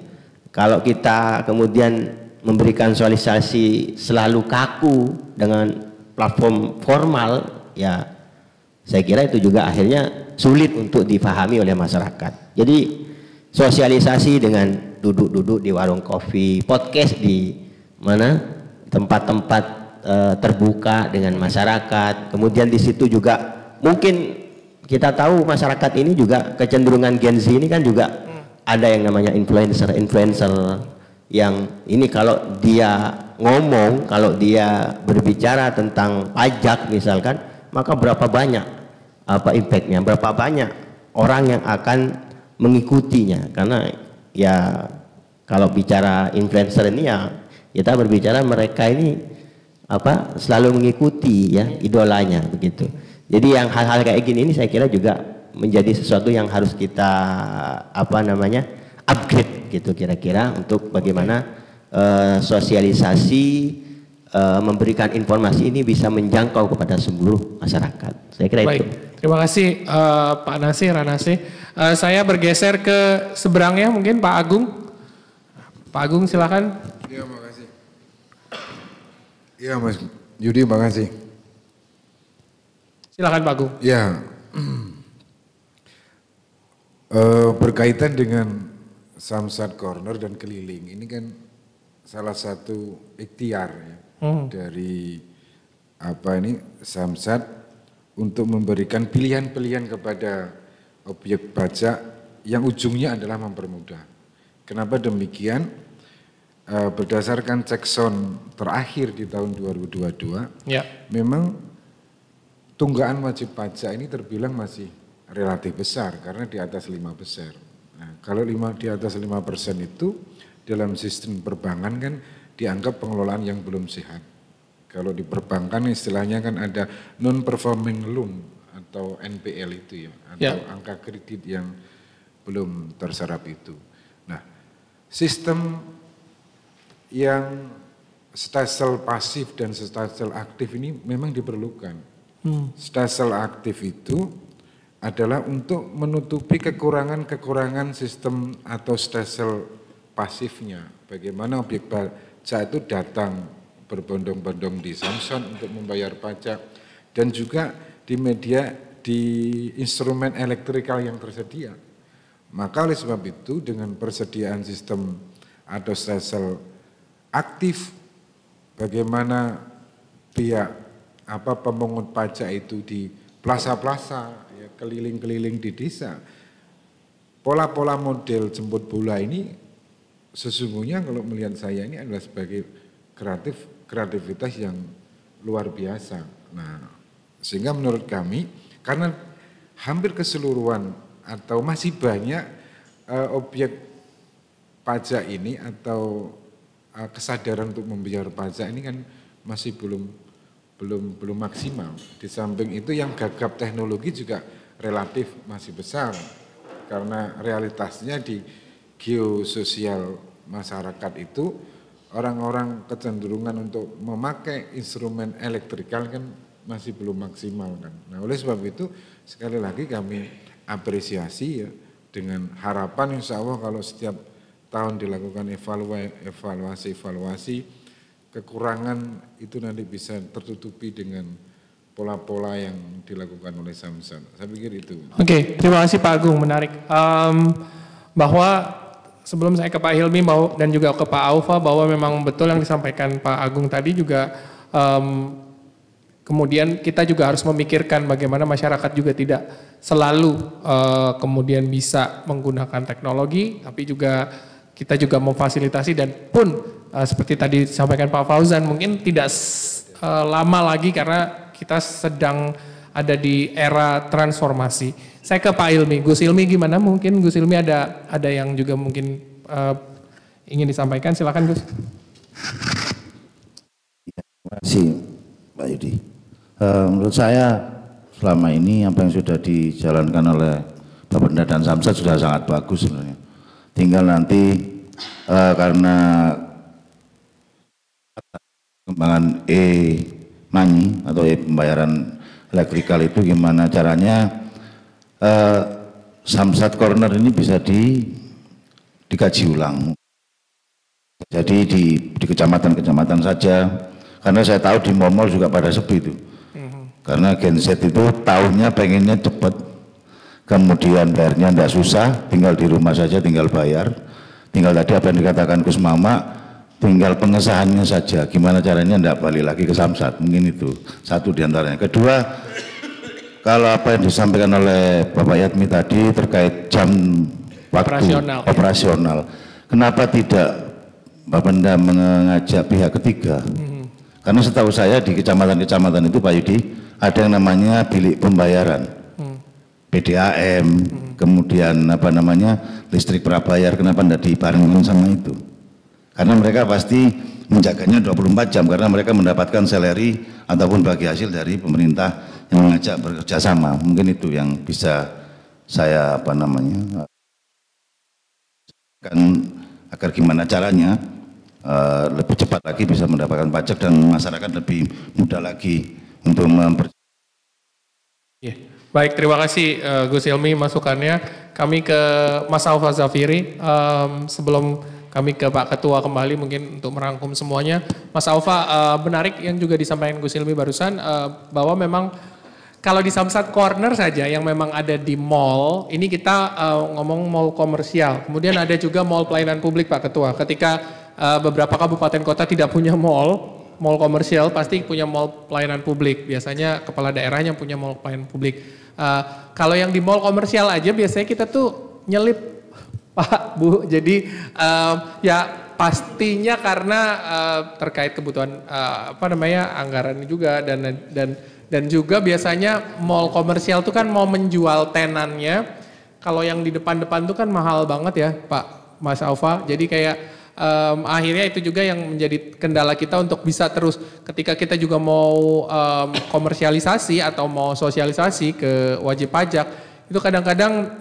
Kalau kita kemudian memberikan sosialisasi selalu kaku dengan platform formal ya, Saya kira itu juga akhirnya sulit untuk dipahami oleh masyarakat. Jadi sosialisasi dengan duduk-duduk di warung kopi, podcast di mana tempat-tempat terbuka dengan masyarakat. Kemudian di situ juga mungkin kita tahu masyarakat ini juga kecenderungan Gen Z ini kan juga ada yang namanya influencer yang ini kalau dia ngomong, kalau dia berbicara tentang pajak misalkan, maka berapa banyak impactnya, berapa banyak orang yang akan mengikutinya. Karena ya kalau bicara influencer ini ya kita berbicara mereka ini selalu mengikuti ya idolanya begitu. Jadi yang hal-hal kayak gini ini saya kira juga menjadi sesuatu yang harus kita upgrade gitu kira-kira untuk bagaimana sosialisasi memberikan informasi ini bisa menjangkau kepada seluruh masyarakat. Saya kira baik. Itu. Terima kasih Pak Nasir, Ranasih. Saya bergeser ke seberangnya mungkin Pak Agung. Pak Agung silakan. Iya, makasih. Iya Mas Yudi, makasih. Silakan Pak Agung. Ya, berkaitan dengan Samsat Corner dan keliling, ini kan salah satu ikhtiar ya, dari Samsat untuk memberikan pilihan-pilihan kepada objek pajak yang ujungnya adalah mempermudah. Kenapa demikian? Berdasarkan cekson terakhir di tahun 2022, ya, memang tunggaan wajib pajak ini terbilang masih relatif besar karena di atas 5%. Nah, kalau di atas 5% itu dalam sistem perbankan kan dianggap pengelolaan yang belum sehat. Kalau di perbankan istilahnya kan ada non-performing loan atau NPL itu ya, atau angka kredit yang belum terserap itu. Nah, sistem yang stelsel pasif dan stelsel aktif ini memang diperlukan. Stelsel aktif itu adalah untuk menutupi kekurangan-kekurangan sistem atau stelsel pasifnya. Bagaimana objek pajak itu datang berbondong-bondong di Samsat untuk membayar pajak dan juga di media, di instrumen elektrikal yang tersedia. Maka oleh sebab itu dengan persediaan sistem atau stelsel aktif, bagaimana pihak pemungut pajak itu di plaza-plaza, ya, keliling-keliling di desa. Pola-pola model jemput bola ini sesungguhnya kalau melihat saya ini adalah sebagai kreativitas yang luar biasa. Nah, sehingga menurut kami karena hampir keseluruhan atau masih banyak objek pajak ini atau kesadaran untuk membayar pajak ini kan masih belum maksimal. Di samping itu yang gagap teknologi juga relatif masih besar karena realitasnya di geososial masyarakat itu orang-orang kecenderungan untuk memakai instrumen elektrikal kan masih belum maksimal kan. Nah, oleh sebab itu sekali lagi kami apresiasi ya dengan harapan insya Allah kalau setiap tahun dilakukan evaluasi kekurangan itu nanti bisa tertutupi dengan pola-pola yang dilakukan oleh Samsat. Saya pikir itu. Oke, terima kasih Pak Agung, menarik. Bahwa sebelum saya ke Pak Hilmi dan juga ke Pak Aufa bahwa memang betul yang disampaikan Pak Agung tadi juga kemudian kita juga harus memikirkan bagaimana masyarakat juga tidak selalu kemudian bisa menggunakan teknologi, tapi juga kita juga memfasilitasi dan pun seperti tadi disampaikan Pak Fauzan mungkin tidak lama lagi karena kita sedang ada di era transformasi. Saya ke Pak Hilmi, Gus Hilmi gimana? Mungkin Gus Hilmi ada yang juga mungkin ingin disampaikan, silakan Gus. Terima kasih Pak Yudi. Menurut saya selama ini apa yang sudah dijalankan oleh Bapenda dan Samsat sudah sangat bagus sebenarnya. Tinggal nanti karena pengembangan e-money atau pembayaran elektrikal itu gimana caranya Samsat Corner ini bisa dikaji ulang. Jadi di kecamatan-kecamatan saja, karena saya tahu di mall juga pada sepi itu. Karena Gen Z itu tahunnya pengennya cepat, kemudian bayarnya tidak susah, tinggal di rumah saja, tinggal bayar. Tinggal tadi apa yang dikatakan Gus Mama, tinggal pengesahannya saja, gimana caranya tidak balik lagi ke Samsat, mungkin itu satu diantaranya. Kedua, kalau apa yang disampaikan oleh Bapak Yatmi tadi terkait jam waktu operasional. Kenapa tidak Bapenda mengajak pihak ketiga? Karena setahu saya di kecamatan-kecamatan itu Pak Yudi ada yang namanya bilik pembayaran, PDAM, kemudian apa namanya listrik prabayar. Kenapa tidak dibarengkan sama itu? Karena mereka pasti menjaganya 24 jam karena mereka mendapatkan salary ataupun bagi hasil dari pemerintah yang mengajak bekerja sama. Mungkin itu yang bisa saya apa namanya agar gimana caranya lebih cepat lagi bisa mendapatkan pajak dan masyarakat lebih mudah lagi untuk Baik, terima kasih Gus Hilmi masukannya. Kami ke Mas Alfa Zafiri. Sebelum kami ke Pak Ketua kembali mungkin untuk merangkum semuanya. Mas Alfa, menarik yang juga disampaikan Gus Hilmi barusan bahwa memang kalau di Samsat Corner saja yang memang ada di mall, ini kita ngomong mall komersial. Kemudian ada juga mall pelayanan publik Pak Ketua. Ketika beberapa kabupaten kota tidak punya mall komersial pasti punya mall pelayanan publik. Biasanya kepala daerahnya punya mall pelayanan publik. Kalau yang di mall komersial aja biasanya kita tuh nyelip Pak, Bu. Jadi ya pastinya karena terkait kebutuhan anggaran juga dan juga biasanya mall komersial tuh kan mau menjual tenannya. Kalau yang di depan-depan tuh kan mahal banget ya Pak Mas Alfa. Jadi kayak akhirnya itu juga yang menjadi kendala kita untuk bisa terus ketika kita juga mau komersialisasi atau mau sosialisasi ke wajib pajak itu kadang-kadang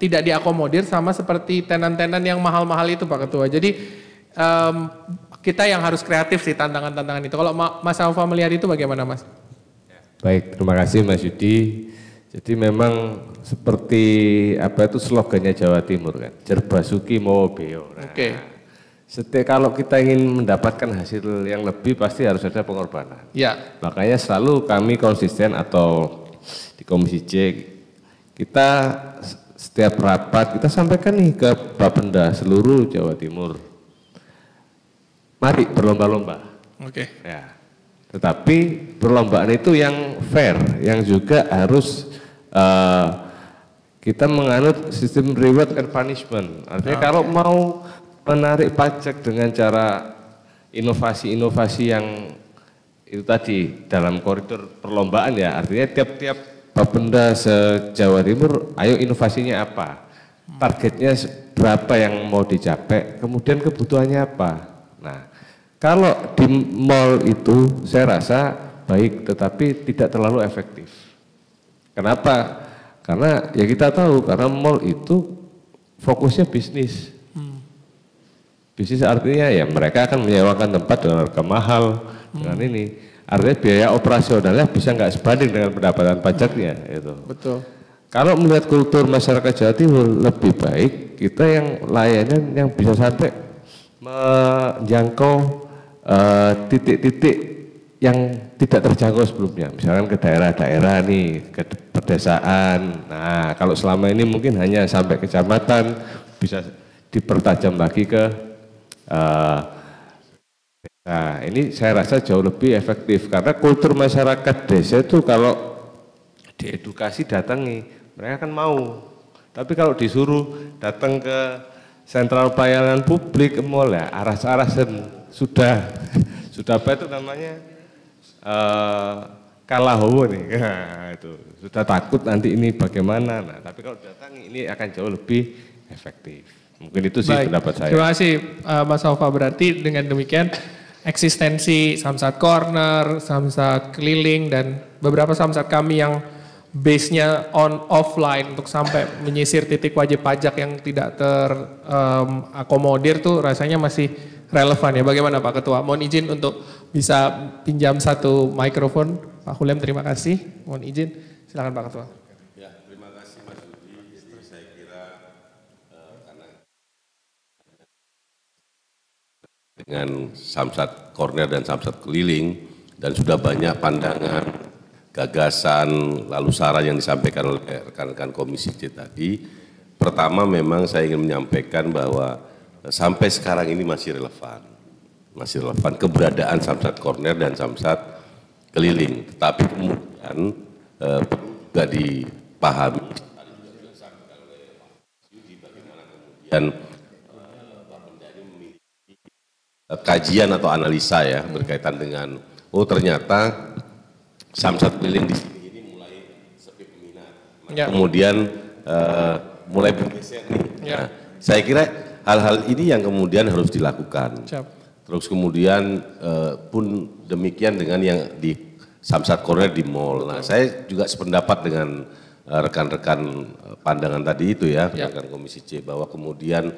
tidak diakomodir sama seperti tenan-tenan yang mahal-mahal itu Pak Ketua. Jadi kita yang harus kreatif sih tantangan-tantangan itu. Kalau Mas Alfa melihat itu bagaimana Mas? Baik, terima kasih Mas Yudi. Jadi memang seperti apa itu slogannya Jawa Timur kan, Jerbasuki mau beo. Nah, kalau kita ingin mendapatkan hasil yang lebih pasti harus ada pengorbanan. Ya. Makanya selalu kami konsisten atau di Komisi C kita setiap rapat kita sampaikan nih ke Bapenda seluruh Jawa Timur. Mari berlomba-lomba. Oke. Ya. Tetapi perlombaan itu yang fair, yang juga harus kita menganut sistem reward and punishment. Artinya kalau mau menarik pajak dengan cara inovasi-inovasi yang itu tadi dalam koridor perlombaan ya, artinya tiap-tiap Bapenda se-Jawa Timur, ayo inovasinya apa, targetnya berapa yang mau dicapai, kemudian kebutuhannya apa. Nah, kalau di mall itu saya rasa baik, tetapi tidak terlalu efektif. Kenapa? Karena ya kita tahu, karena mall itu fokusnya bisnis. Bisnis artinya ya mereka akan menyewakan tempat dengan harga mahal, dengan ini. Artinya biaya operasionalnya bisa nggak sebanding dengan pendapatan pajaknya. Itu. Betul. Kalau melihat kultur masyarakat Jawa Timur, lebih baik kita yang layanan yang bisa sampai menjangkau titik-titik yang tidak terjangkau sebelumnya, misalkan ke daerah-daerah nih, ke pedesaan. Nah, kalau selama ini mungkin hanya sampai kecamatan, bisa dipertajam lagi ke nah, ini saya rasa jauh lebih efektif karena kultur masyarakat desa itu kalau diedukasi datangi, mereka kan mau. Tapi kalau disuruh datang ke sentral pelayanan publik ke mall ya aras-arasan sudah apa itu namanya? Kalahowo nih, nah, itu sudah takut nanti ini bagaimana. Nah, tapi kalau datangi ini akan jauh lebih efektif. Mungkin itu sih pendapat saya. Terima kasih Mas Alfa. Berarti dengan demikian eksistensi Samsat Corner, Samsat Keliling dan beberapa Samsat kami yang base-nya offline untuk sampai menyisir titik wajib pajak yang tidak terakomodir tuh rasanya masih relevan ya. Bagaimana Pak Ketua? Mohon izin untuk bisa pinjam satu mikrofon. Pak Hulem terima kasih. Mohon izin. Silakan Pak Ketua. Ya, terima kasih Mas Yudi. Saya kira karena dengan Samsat Corner dan Samsat Keliling dan sudah banyak pandangan, gagasan, lalu saran yang disampaikan oleh rekan-rekan Komisi C tadi. Pertama memang saya ingin menyampaikan bahwa sampai sekarang ini masih relevan keberadaan Samsat Corner dan Samsat Keliling. Tetapi kemudian perlu juga dipahami dan Bapenda ini memiliki kajian atau analisa ya berkaitan dengan ternyata Samsat Keliling di sini ini mulai sepi peminat. Kemudian mulai bergeser nih. Nah, saya kira hal-hal ini yang kemudian harus dilakukan. Terus kemudian pun demikian dengan yang di Samsat Corner di mall. Nah, saya juga sependapat dengan rekan-rekan pandangan tadi itu ya, rekan Komisi C, bahwa kemudian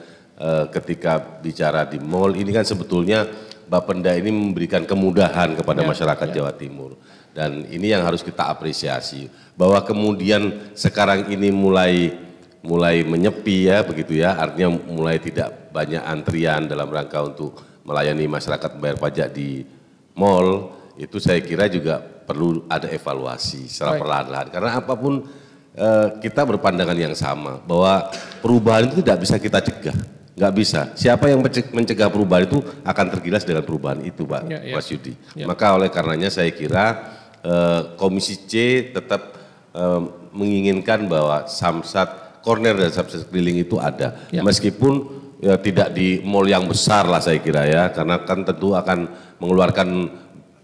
ketika bicara di mall ini kan sebetulnya Bapenda ini memberikan kemudahan kepada masyarakat Jawa Timur. Dan ini yang harus kita apresiasi, bahwa kemudian sekarang ini mulai menyepi ya begitu ya, artinya mulai tidak banyak antrian dalam rangka untuk melayani masyarakat membayar pajak di mall, itu saya kira juga perlu ada evaluasi secara perlahan-lahan. Karena apapun kita berpandangan yang sama, bahwa perubahan itu tidak bisa kita cegah, nggak bisa. Siapa yang mencegah perubahan itu akan tergilas dengan perubahan itu, Pak Mas Yudi. Maka oleh karenanya saya kira Komisi C tetap menginginkan bahwa Samsat Corner dan Samsat Keliling itu ada, meskipun ya tidak di mall yang besar lah saya kira ya, karena kan tentu akan mengeluarkan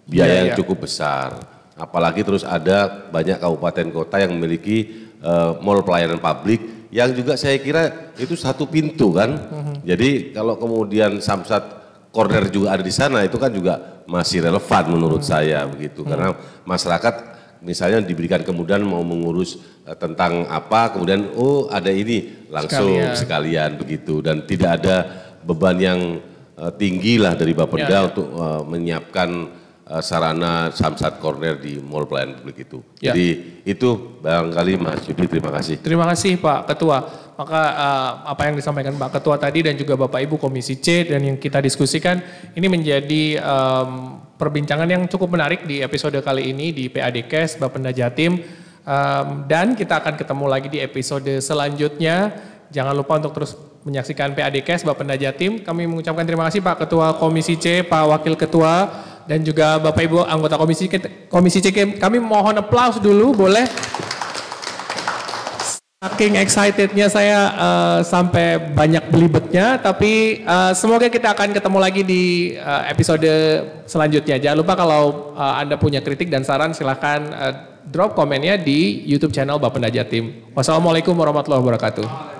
biaya yang cukup besar. Apalagi terus ada banyak kabupaten kota yang memiliki mall pelayanan publik yang juga saya kira itu satu pintu kan. Jadi kalau kemudian Samsat Corner juga ada di sana, itu kan juga masih relevan menurut saya begitu, karena masyarakat misalnya diberikan kemudahan mau mengurus tentang apa, kemudian ada ini langsung sekalian begitu, dan tidak ada beban yang tinggi lah dari Bapenda untuk menyiapkan sarana Samsat Corner di mall pelayanan publik itu. Jadi itu barangkali Mas Yudi, terima kasih. Terima kasih Pak Ketua. Maka apa yang disampaikan Pak Ketua tadi dan juga Bapak Ibu Komisi C dan yang kita diskusikan ini menjadi perbincangan yang cukup menarik di episode kali ini di PAD-Kes Bapenda Jatim, dan kita akan ketemu lagi di episode selanjutnya. Jangan lupa untuk terus menyaksikan PAD-Kes Bapenda Jatim. Kami mengucapkan terima kasih Pak Ketua Komisi C, Pak Wakil Ketua, dan juga Bapak Ibu anggota Komisi C. Kami mohon aplaus dulu, boleh? Saking excitednya saya sampai banyak belibetnya, tapi semoga kita akan ketemu lagi di episode selanjutnya. Jangan lupa kalau Anda punya kritik dan saran silahkan drop komennya di YouTube channel Bapenda Jatim. Wassalamualaikum warahmatullahi wabarakatuh.